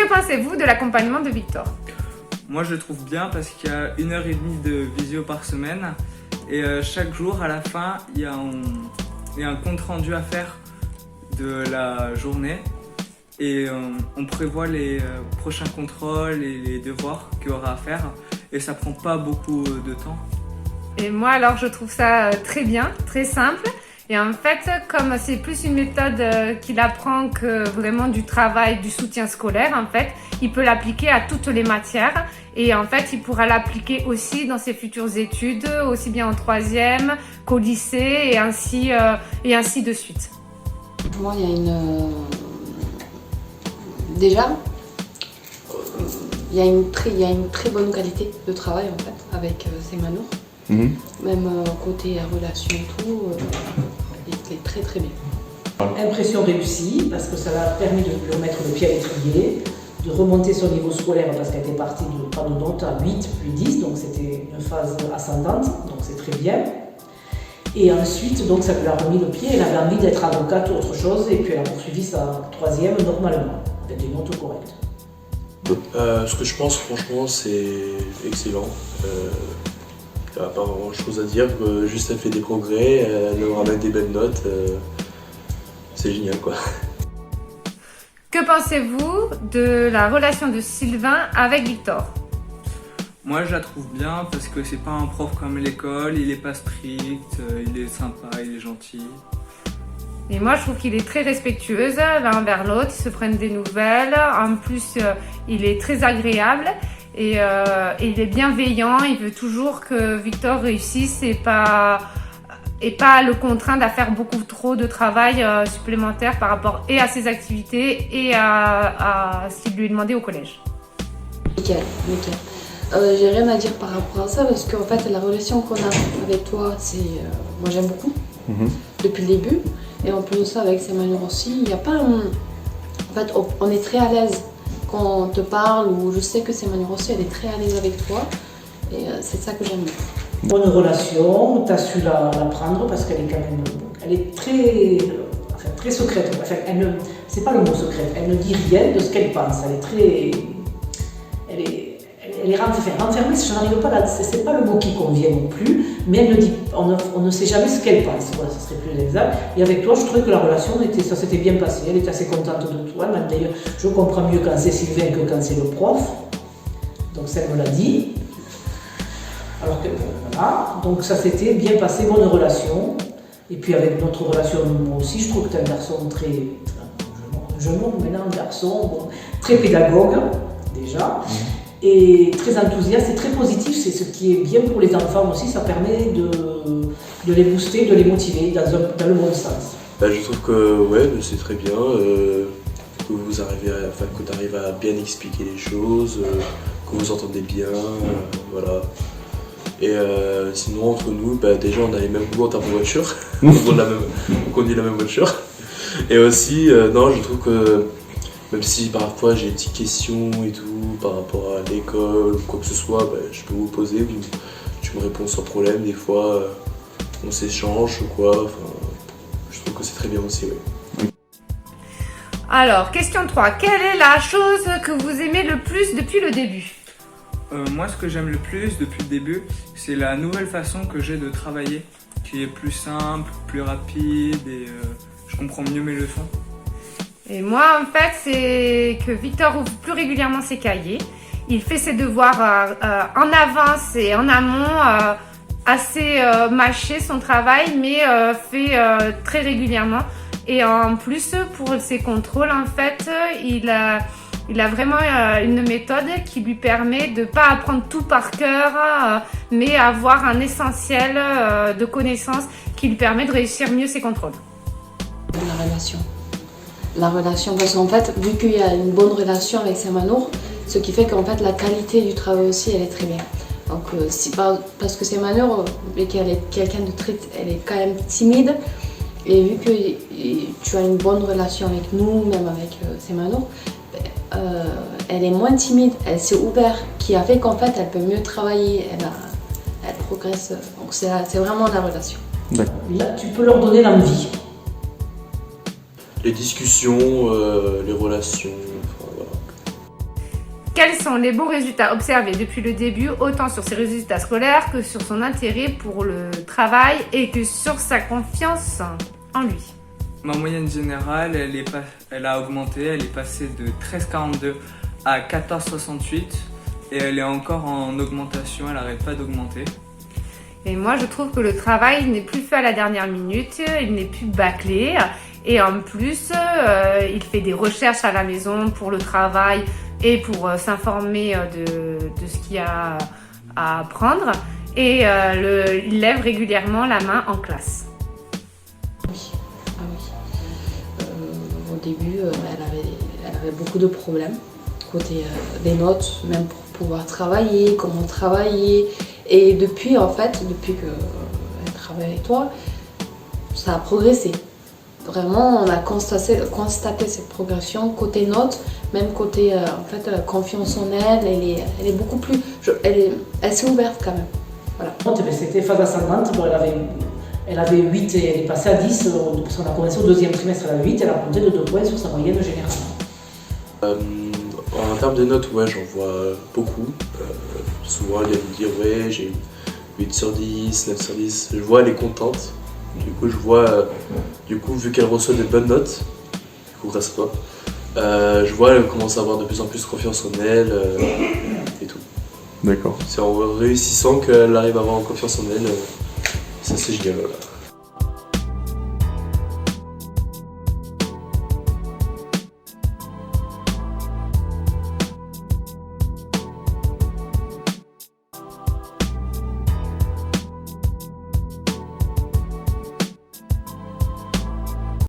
Que pensez-vous de l'accompagnement de Victor? Moi je le trouve bien parce qu'il y a 1h30 de visio par semaine et chaque jour à la fin il y a un compte rendu à faire de la journée et on prévoit les prochains contrôles et les devoirs qu'il y aura à faire et ça prend pas beaucoup de temps. Et moi alors je trouve ça très bien, très simple. Et en fait, comme c'est plus une méthode qu'il apprend que vraiment du travail, du soutien scolaire, en fait, il peut l'appliquer à toutes les matières. Et en fait, il pourra l'appliquer aussi dans ses futures études, aussi bien en 3e qu'au lycée et ainsi de suite. Pour moi, il y a une... Déjà, il y a une très bonne qualité de travail en fait avec Semanour. Même côté relation et tout, il est très très bien. Impression réussie parce que ça l'a permis de lui remettre le pied à l'étrier, de remonter son niveau scolaire parce qu'elle était partie de pas de notes à 8 puis 10, donc c'était une phase ascendante, donc c'est très bien. Et ensuite, donc ça lui a remis le pied, elle avait envie d'être avocate ou autre chose, et puis elle a poursuivi sa 3e normalement, avec des notes correctes. Ce que je pense franchement c'est excellent. Il n'y a pas vraiment chose à dire, juste elle fait des progrès, elle nous ramène des belles notes, c'est génial quoi. Que pensez-vous de la relation de Sylvain avec Victor? Moi je la trouve bien parce que c'est pas un prof comme l'école, il est pas strict, il est sympa, il est gentil. Et moi je trouve qu'il est très respectueux l'un envers l'autre, ils se prennent des nouvelles, en plus il est très agréable. Et il est bienveillant, il veut toujours que Victor réussisse et pas le contraindre à faire beaucoup trop de travail supplémentaire par rapport et à ses activités et à ce qu'il lui est demandé au collège. Nickel, nickel. J'ai rien à dire par rapport à ça parce qu'en fait la relation qu'on a avec toi, c'est moi j'aime beaucoup depuis le début et en plus de ça avec Semanour aussi, il n'y a pas en fait on est très à l'aise. Quand on te parle, ou je sais que Semanour aussi, elle est très à l'aise avec toi, et c'est ça que j'aime bien. Bonne relation, tu as su la prendre parce qu'elle est quand même, elle est très secrète. Enfin, c'est pas le mot secrète, elle ne dit rien de ce qu'elle pense. Elle est renfermée, je n'arrive pas là, c'est pas le mot qui convient non plus, mais elle ne dit, on ne sait jamais ce qu'elle pense, voilà, ça serait plus exact. Et avec toi, je trouvais que la relation, ça s'était bien passé, elle était assez contente de toi, d'ailleurs, je comprends mieux quand c'est Sylvain que quand c'est le prof, donc ça elle me l'a dit. Alors que, voilà, donc ça s'était bien passé, bonne relation, et puis avec notre relation, moi aussi, je trouve que tu es un garçon jeune homme, maintenant un garçon, bon, très pédagogue, déjà. Et très enthousiaste et très positif, c'est ce qui est bien pour les enfants aussi, ça permet de les booster, de les motiver dans le bon sens. Je trouve que ouais, c'est très bien, que tu arrives à bien expliquer les choses, que vous entendez bien, voilà. Et sinon entre nous, déjà on a les mêmes goûts en termes de voiture, on conduit la même voiture. Et aussi, non, je trouve que même si parfois j'ai des petites questions et tout par rapport à l'école ou quoi que ce soit, je peux vous poser, tu me réponds sans problème, des fois on s'échange ou quoi, je trouve que c'est très bien aussi. Ouais. Alors, question 3, quelle est la chose que vous aimez le plus depuis le début? Moi ce que j'aime le plus depuis le début, c'est la nouvelle façon que j'ai de travailler, qui est plus simple, plus rapide et je comprends mieux mes leçons. Et moi, en fait, c'est que Victor ouvre plus régulièrement ses cahiers. Il fait ses devoirs en avance et en amont, assez mâché son travail, mais fait très régulièrement. Et en plus, pour ses contrôles, en fait, il a vraiment une méthode qui lui permet de ne pas apprendre tout par cœur, mais avoir un essentiel de connaissances qui lui permet de réussir mieux ses contrôles. La relation, parce qu'en fait, vu qu'il y a une bonne relation avec Semanour, ce qui fait qu'en fait la qualité du travail aussi, elle est très bien. Donc, parce que Semanour, qu'elle est quelqu'un de très, elle est quand même timide, et vu que tu as une bonne relation avec nous, même avec Semanour, elle est moins timide, elle s'est ouverte, qui a fait qu'en fait elle peut mieux travailler, elle progresse. Donc c'est vraiment la relation. Là, tu peux leur donner l'envie. Les discussions, les relations, voilà. Quels sont les bons résultats observés depuis le début, autant sur ses résultats scolaires que sur son intérêt pour le travail et que sur sa confiance en lui? Ma moyenne générale, elle a augmenté, elle est passée de 13,42 à 14,68 et elle est encore en augmentation, elle n'arrête pas d'augmenter. Et moi, je trouve que le travail n'est plus fait à la dernière minute, il n'est plus bâclé. Et en plus, il fait des recherches à la maison pour le travail et pour s'informer de ce qu'il y a à apprendre. Et il lève régulièrement la main en classe. Oui, ah oui. Au début, elle avait beaucoup de problèmes côté des notes, même pour pouvoir travailler, comment travailler. Et depuis qu'elle travaille avec toi, ça a progressé. Vraiment, on a constaté cette progression côté notes, même côté confiance en elle. Elle est beaucoup plus, elle s'est ouverte quand même. Voilà. C'était phase ascendante. Bon, elle avait 8 et elle est passée à 10 parce qu'on a commencé au deuxième trimestre. Elle avait 8, elle a monté de 2 points sur sa moyenne générale. En termes de notes, ouais, j'en vois beaucoup. Souvent, elle vient me dire ouais, j'ai 8 sur 10, 9 sur 10. Je vois, elle est contente. Du coup, vu qu'elle reçoit des bonnes notes, du coup, grâce à toi, je vois, elle commence à avoir de plus en plus confiance en elle et tout. D'accord. C'est en réussissant qu'elle arrive à avoir confiance en elle. Ça, c'est génial. Voilà.